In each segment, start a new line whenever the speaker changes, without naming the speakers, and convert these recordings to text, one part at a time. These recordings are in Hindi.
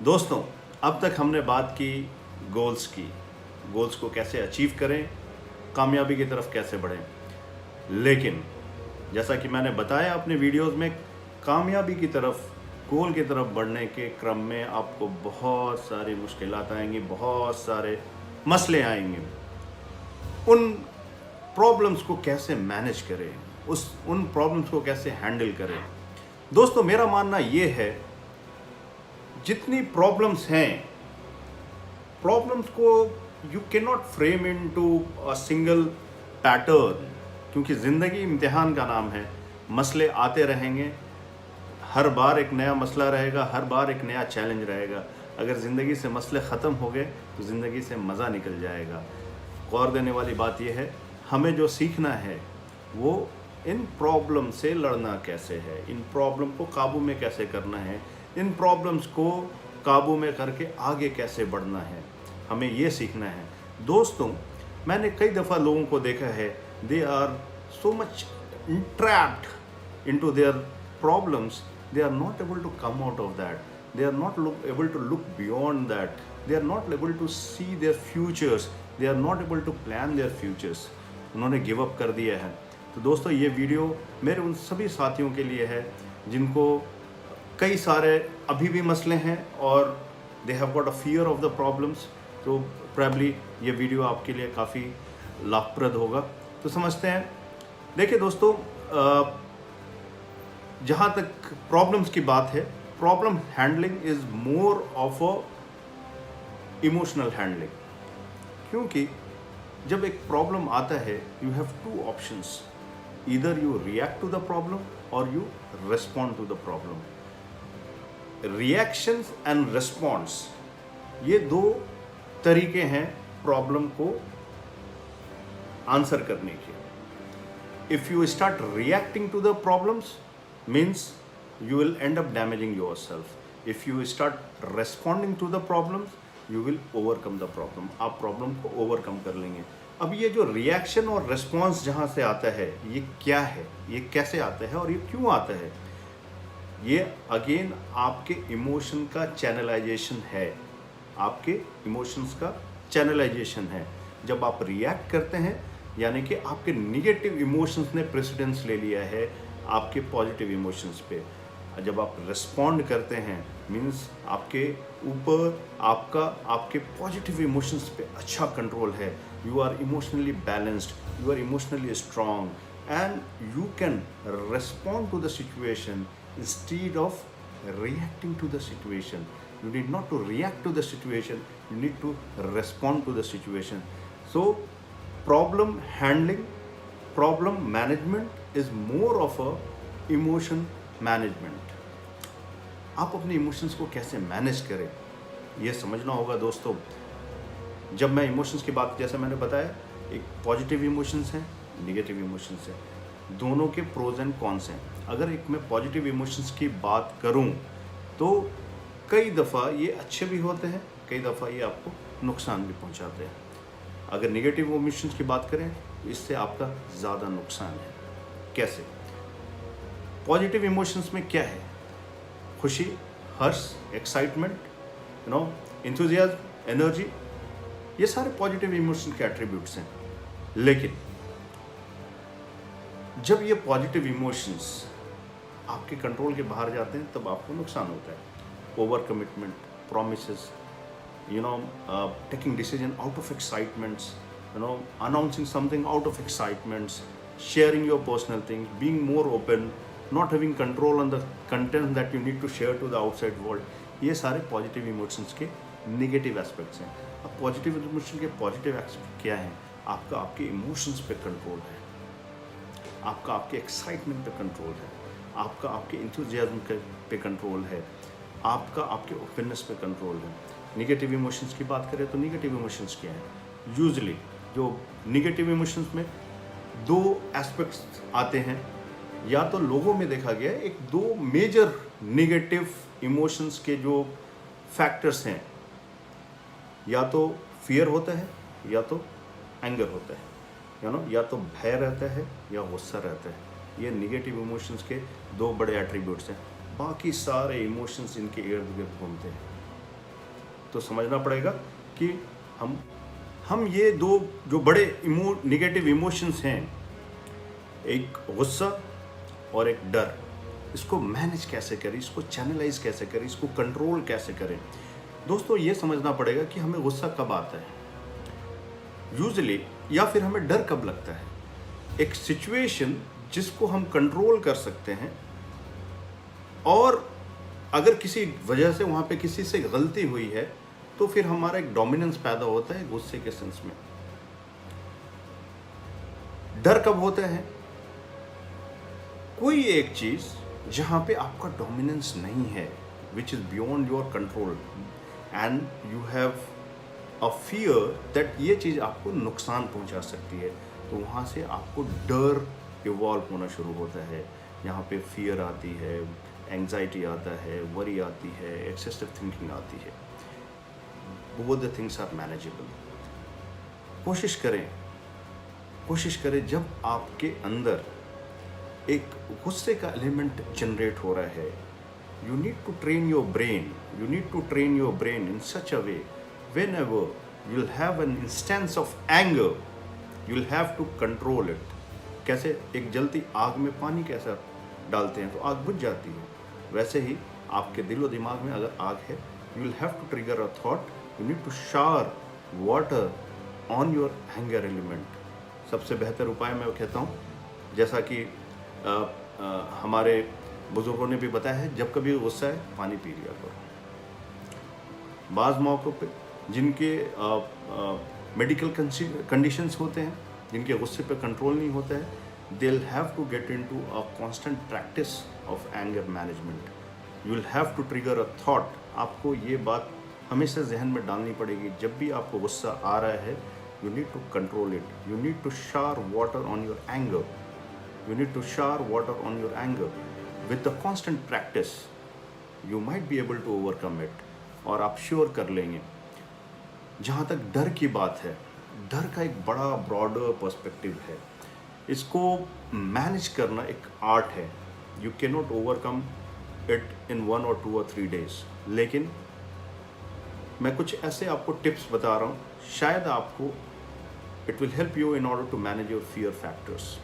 दोस्तों, अब तक हमने बात की गोल्स की। गोल्स को कैसे अचीव करें, कामयाबी की तरफ कैसे बढ़ें। लेकिन जैसा कि मैंने बताया अपने वीडियोस में, कामयाबी की तरफ, गोल की तरफ बढ़ने के क्रम में आपको बहुत सारी मुश्किलात आएंगी, बहुत सारे मसले आएंगे। उन प्रॉब्लम्स को कैसे मैनेज करें, उन प्रॉब्लम्स को कैसे हैंडल करें। दोस्तों, मेरा मानना ये है, जितनी प्रॉब्लम्स हैं, प्रॉब्लम्स को you can not frame into a single pattern, क्योंकि ज़िंदगी इम्तिहान का नाम है। मसले आते रहेंगे, हर बार एक नया मसला रहेगा, हर बार एक नया चैलेंज रहेगा। अगर ज़िंदगी से मसले ख़त्म हो गए तो ज़िंदगी से मज़ा निकल जाएगा। गौर देने वाली बात यह है, हमें जो सीखना है वो इन प्रॉब्लम से लड़ना कैसे है, इन प्रॉब्लम को काबू में कैसे करना है, इन प्रॉब्लम्स को काबू में करके आगे कैसे बढ़ना है, हमें ये सीखना है। दोस्तों, मैंने कई दफ़ा लोगों को देखा है, they are so much entrapped into their problems, they are not able to come out of that, they are not able to look beyond that, they are not able to see their futures, they are not able to plan their futures। उन्होंने गिव अप कर दिया है। तो दोस्तों, ये वीडियो मेरे उन सभी साथियों के लिए है जिनको कई सारे अभी भी मसले हैं और they have got a fear of the problems. तो प्रॉब्ली ये वीडियो आपके लिए काफ़ी लाभप्रद होगा। तो समझते हैं। देखिए दोस्तों, जहाँ तक प्रॉब्लम्स की बात है, problem handling is more of a emotional handling. क्योंकि जब एक प्रॉब्लम आता है, you have two options, either you react to the problem और you respond to the problem. Reactions and response, ये दो तरीके हैं प्रॉब्लम को आंसर करने के। If you start reacting to the problems, means you will end up damaging yourself. If you start responding to the problems, you will overcome the problem. आप प्रॉब्लम को ओवरकम कर लेंगे। अब ये जो रिएक्शन और रिस्पॉन्स जहाँ से आता है, ये क्या है, ये कैसे आता है और ये क्यों आता है? ये अगेन आपके इमोशन का चैनलाइजेशन है, आपके इमोशंस का चैनलाइजेशन है। जब आप रिएक्ट करते हैं, यानी कि आपके निगेटिव इमोशंस ने प्रेसिडेंस ले लिया है आपके पॉजिटिव इमोशंस पे। जब आप रिस्पॉन्ड करते हैं, मीन्स आपके ऊपर आपके पॉजिटिव इमोशंस पे अच्छा कंट्रोल है। You are emotionally balanced, you are emotionally strong and you can respond to the situation instead of reacting to the situation. You need not to react to the situation, you need to respond to the situation. So problem handling, problem management is more of a emotion management. आप अपने इमोशंस को कैसे मैनेज करें, ये समझना होगा दोस्तों। जब मैं इमोशंस की बात, जैसे मैंने बताया, एक पॉजिटिव इमोशंस हैं, निगेटिव इमोशंस हैं, दोनों के प्रोज एंड कॉन्स हैं। अगर एक मैं पॉजिटिव इमोशंस की बात करूं तो कई दफ़ा ये अच्छे भी होते हैं, कई दफ़ा ये आपको नुकसान भी पहुंचाते हैं। अगर नेगेटिव इमोशंस की बात करें तो इससे आपका ज़्यादा नुकसान है। कैसे? पॉजिटिव इमोशंस में क्या है? खुशी, हर्ष, एक्साइटमेंट, एंथुसियाज्म, एनर्जी, ये सारे पॉजिटिव इमोशन के एट्रीब्यूट्स हैं। लेकिन जब ये पॉजिटिव इमोशंस आपके कंट्रोल के बाहर जाते हैं, तब आपको नुकसान होता है। Over commitment, promises, taking decision out of excitements, announcing something out of excitements, sharing your personal things, being more open, not having control on the content that you need to share to the outside world, ये सारे पॉजिटिव इमोशंस के नेगेटिव एस्पेक्ट्स हैं। अब पॉजिटिव इमोशन के पॉजिटिव एस्पेक्ट क्या हैं? आपका आपके इमोशंस पे कंट्रोल है, आपका आपके एक्साइटमेंट पे कंट्रोल है, आपका आपके इंथुजियाज्म पे कंट्रोल है, आपका आपके ओपननेस पे कंट्रोल है। निगेटिव इमोशंस की बात करें तो निगेटिव इमोशंस क्या हैं? यूजुअली जो निगेटिव इमोशंस में दो एस्पेक्ट्स आते हैं, या तो लोगों में देखा गया है, एक दो मेजर निगेटिव इमोशंस के जो फैक्टर्स हैं, या तो फियर होता है या तो एंगर होता है, या तो भय रहता है या गुस्सा रहता है। ये निगेटिव इमोशंस के दो बड़े एट्रीब्यूट्स हैं। बाकी सारे इमोशंस इनके इर्द गिर्द घूमते हैं। तो समझना पड़ेगा कि हम ये दो जो बड़े नेगेटिव इमोशंस हैं, एक गुस्सा और एक डर, इसको मैनेज कैसे करें, इसको चैनलाइज कैसे करें, इसको कंट्रोल कैसे करें। दोस्तों ये समझना पड़ेगा कि हमें गुस्सा कब आता है यूजुअली, या फिर हमें डर कब लगता है। एक सिचुएशन जिसको हम कंट्रोल कर सकते हैं, और अगर किसी वजह से वहाँ पे किसी से गलती हुई है तो फिर हमारा एक डोमिनेंस पैदा होता है गुस्से के सेंस में। डर कब होता है? कोई एक चीज जहां पे आपका डोमिनेंस नहीं है, which is beyond your control, and you have a fear that ये चीज आपको नुकसान पहुंचा सकती है, तो वहां से आपको डर इवॉल्व होना शुरू होता है। यहाँ पे फियर आती है, एंग्जाइटी आता है, वरी आती है, एक्सेसिव थिंकिंग आती है। Both the things are manageable. कोशिश करें जब आपके अंदर एक गुस्से का एलिमेंट जनरेट हो रहा है, you need to train your brain in such a way, whenever you'll have an instance of anger, you'll have to control it. कैसे? एक जलती आग में पानी कैसा डालते हैं तो आग बुझ जाती है, वैसे ही आपके दिलो दिमाग में अगर आग है, you'll have to trigger a thought, you need to shower water on your anger element. सबसे बेहतर उपाय मैं कहता हूँ, जैसा कि हमारे बुजुर्गों ने भी बताया है, जब कभी गुस्सा है पानी पी लिया करो। बाज़ मौक़ों पे जिनके मेडिकल कंडीशंस होते हैं, जिनके गुस्से पे कंट्रोल नहीं होता है, they will have to get into a constant practice of anger management. You will have to trigger a thought. आपको ये बात हमेशा जहन में डालनी पड़ेगी, जब भी आपको गुस्सा आ रहा है, you need to control it, you need to shower water on your anger, you need to shower water on your anger. With the constant practice you might be able to overcome it, और आप श्योर कर लेंगे। जहाँ तक डर की बात है, डर का एक बड़ा ब्रॉडर पर्सपेक्टिव है, इसको मैनेज करना एक आर्ट है। You can not overcome it in 1 or 2 or 3 days, लेकिन मैं कुछ ऐसे आपको टिप्स बता रहा हूँ, शायद आपको it will help you in order to manage your fear factors.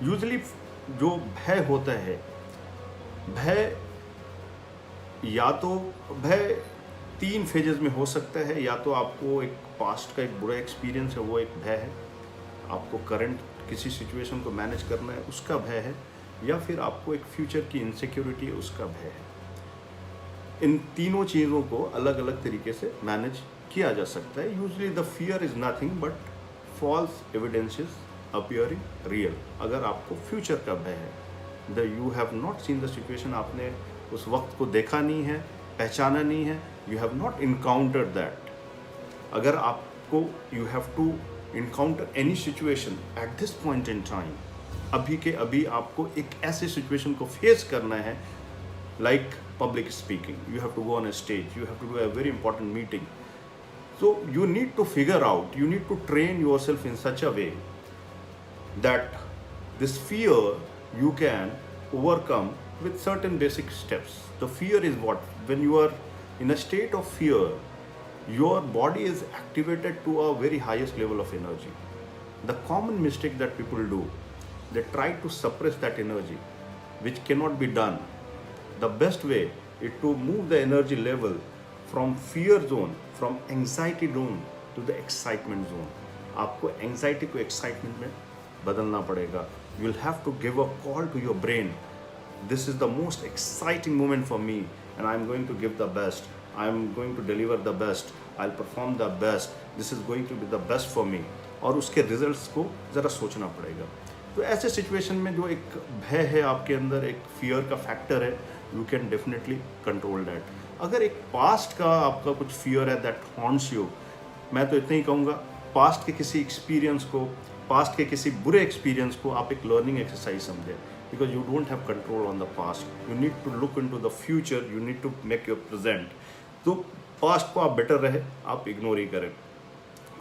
Usually जो भय होता है, भय या तो भय 3 फेजेस में हो सकता है, या तो आपको एक पास्ट का एक बुरा एक्सपीरियंस है, वो एक भय है, आपको करंट किसी सिचुएशन को मैनेज करना है उसका भय है, या फिर आपको एक फ्यूचर की इनसिक्योरिटी है उसका भय है। इन तीनों चीज़ों को अलग अलग तरीके से मैनेज किया जा सकता है। Usually the fear is nothing but false evidences appearing real. अगर आपको फ्यूचर का भय है, you have not seen the situation, आपने उस वक्त को देखा नहीं है, पहचाना नहीं है, you have not encountered that. अगर आपको you have to encounter any situation at this point in time, अभी के अभी आपको एक ऐसे सिचुएशन को फेस करना है, like public speaking, you have to go on a stage, you have to do a very important meeting, so you need to figure out, you need to train yourself in such a way that this fear you can overcome with certain basic steps. The fear is what? When you are in a state of fear, your body is activated to a very highest level of energy. The common mistake that people do, they try to suppress that energy, which cannot be done. The best way is to move the energy level from fear zone, from anxiety zone to the excitement zone. आपको anxiety को excitement में बदलना पड़ेगा. You will have to give a call to your brain. This is the most exciting moment for me, and I am going to give the best. I am going to deliver the best. I'll perform the best. This is going to be the best for me. और उसके रिजल्ट्स को ज़रा सोचना पड़ेगा. तो ऐसे सिचुएशन में जो एक भय है आपके अंदर, एक फियर का फैक्टर है, you can definitely control that. अगर एक पास्ट का आपका कुछ फियर है दैट हॉन्ट्स यू, मैं तो इतना ही कहूँगा, पास्ट के किसी एक्सपीरियंस को, पास्ट के किसी बुरे एक्सपीरियंस को आप एक लर्निंग एक्सरसाइज समझें, because you don't have control on the past. You need to look into the future, you need to make your present. तो पास्ट को आप बेटर रहे आप इग्नोर ही करें.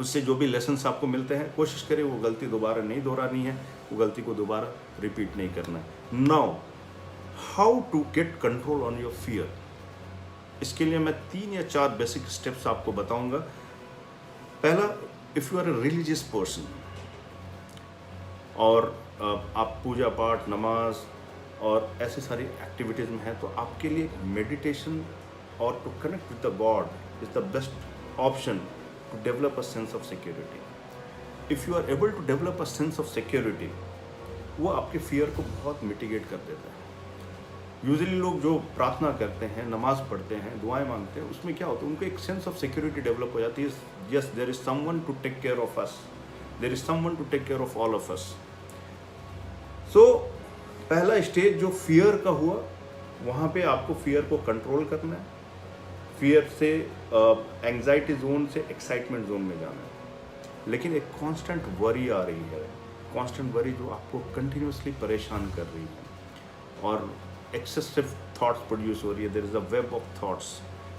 उससे जो भी लेसन्स आपको मिलते हैं, कोशिश करें वो गलती दोबारा नहीं दोहरानी है, वो गलती को दोबारा रिपीट नहीं करना है. Now how to get control on your fear. इसके लिए मैं 3 या 4 बेसिक स्टेप्स आपको बताऊंगा। पहला, if you are a religious person और आप पूजा पाठ, नमाज और ऐसी सारी एक्टिविटीज़ में हैं, तो आपके लिए मेडिटेशन और to connect with the God is the best option to develop a sense of security. If you are able to develop a sense of security, वो आपके फियर को बहुत मिटिगेट कर देता है। यूजुअली लोग जो प्रार्थना करते हैं, नमाज पढ़ते हैं, दुआएं मांगते हैं, उसमें क्या होता है, उनको एक सेंस ऑफ सिक्योरिटी डेवलप हो जाती है। Yes, there is someone to take care of us, there is someone to take care of all of us. So पहला स्टेज जो फियर का हुआ, वहाँ पे आपको फियर को कंट्रोल करना है, फियर से एंग्जाइटी जोन से एक्साइटमेंट जोन में जाना है। लेकिन एक कांस्टेंट वरी आ रही है, कांस्टेंट वरी जो आपको कंटिन्यूसली परेशान कर रही है और excessive thoughts produce over here. There is a web of thoughts.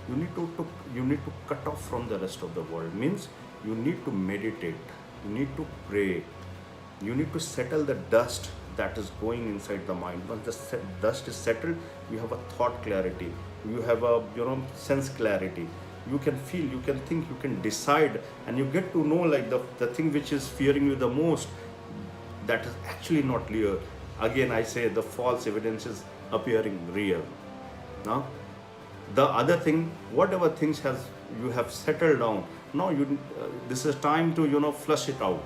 You need to cut off from the rest of the world. Means you need to meditate, you need to pray, you need to settle the dust that is going inside the mind. Once the dust is settled, you have a thought clarity, you have a sense clarity. You can feel, you can think, you can decide, and you get to know like the thing which is fearing you the most, that is actually not real. Again, I say the false evidence is appearing real. Now, the other thing, whatever things you have settled down, now this is time to flush it out.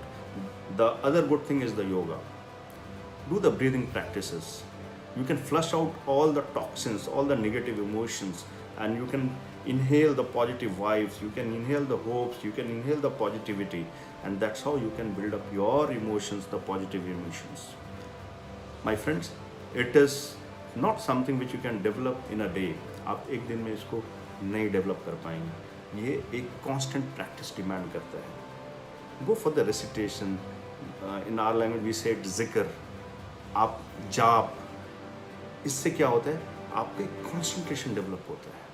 The other good thing is the yoga. Do the breathing practices. You can flush out all the toxins, all the negative emotions, and you can inhale the positive vibes, you can inhale the hopes, you can inhale the positivity, and that's how you can build up your emotions, the positive emotions. My friends, it is not something which you can develop in a day. आप एक दिन में इसको नहीं डेवलप कर पाएंगे, ये एक constant practice डिमांड करता है। Go for the recitation, in our language we say zikr, आप जाप, इससे क्या होता है, आपका कंसंट्रेशन डेवलप होता है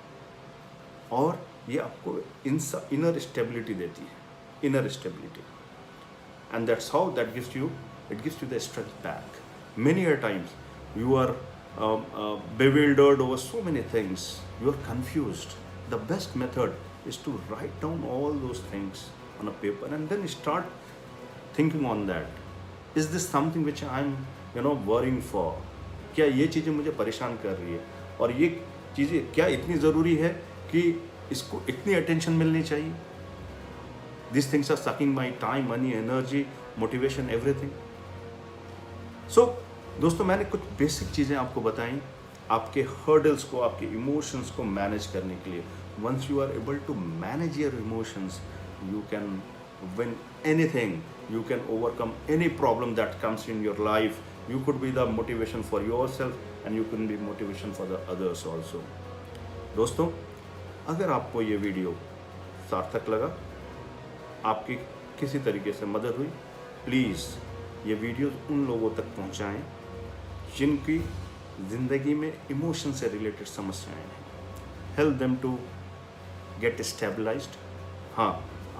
और ये आपको इनर स्टेबिलिटी देती है, inner stability, and that's how that gives you the strength back. Many a times you are bewildered over so many things, you are confused. The best method is to write down all those things on a paper and then start thinking on that. Is this something which I am worrying for? क्या ये चीज़ें मुझे परेशान कर रही है और ये चीज़ें क्या इतनी ज़रूरी है कि इसको इतनी अटेंशन मिलनी चाहिए? These things are sucking my time, money, energy, motivation, everything. सो दोस्तों, मैंने कुछ बेसिक चीज़ें आपको बताई आपके हर्डल्स को, आपके इमोशंस को मैनेज करने के लिए। Once you are able to manage your emotions, you can win anything, you can overcome any problem that comes in your life. You could be the motivation for your self and you can be motivation for the others also. दोस्तों, अगर आपको ये वीडियो सार्थक लगा, आपकी किसी तरीके से मदद हुई, प्लीज़ ये वीडियोस उन लोगों तक पहुंचाएं जिनकी ज़िंदगी में इमोशन से रिलेटेड समस्याएं हैं। Help them to get stabilized. हाँ,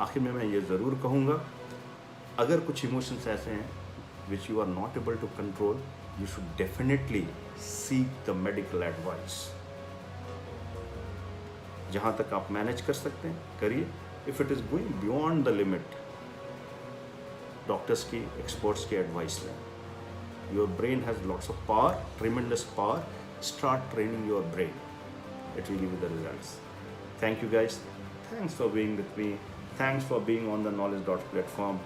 आखिर में मैं ये ज़रूर कहूँगा, अगर कुछ इमोशंस ऐसे हैं which you are not able to control, you should definitely seek the medical advice. जहाँ तक आप मैनेज कर सकते हैं करिए। If it is going beyond the limit, doctors की, एक्सपर्ट्स की एडवाइस लें। Your brain has lots of power, tremendous power. Start training your brain, it will give you the results. Thank you guys, thanks for being with me, thanks for being on the knowledge dot platform.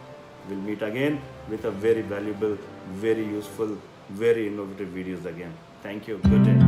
We'll meet again with a very valuable, very useful, very innovative videos again. Thank you, good day.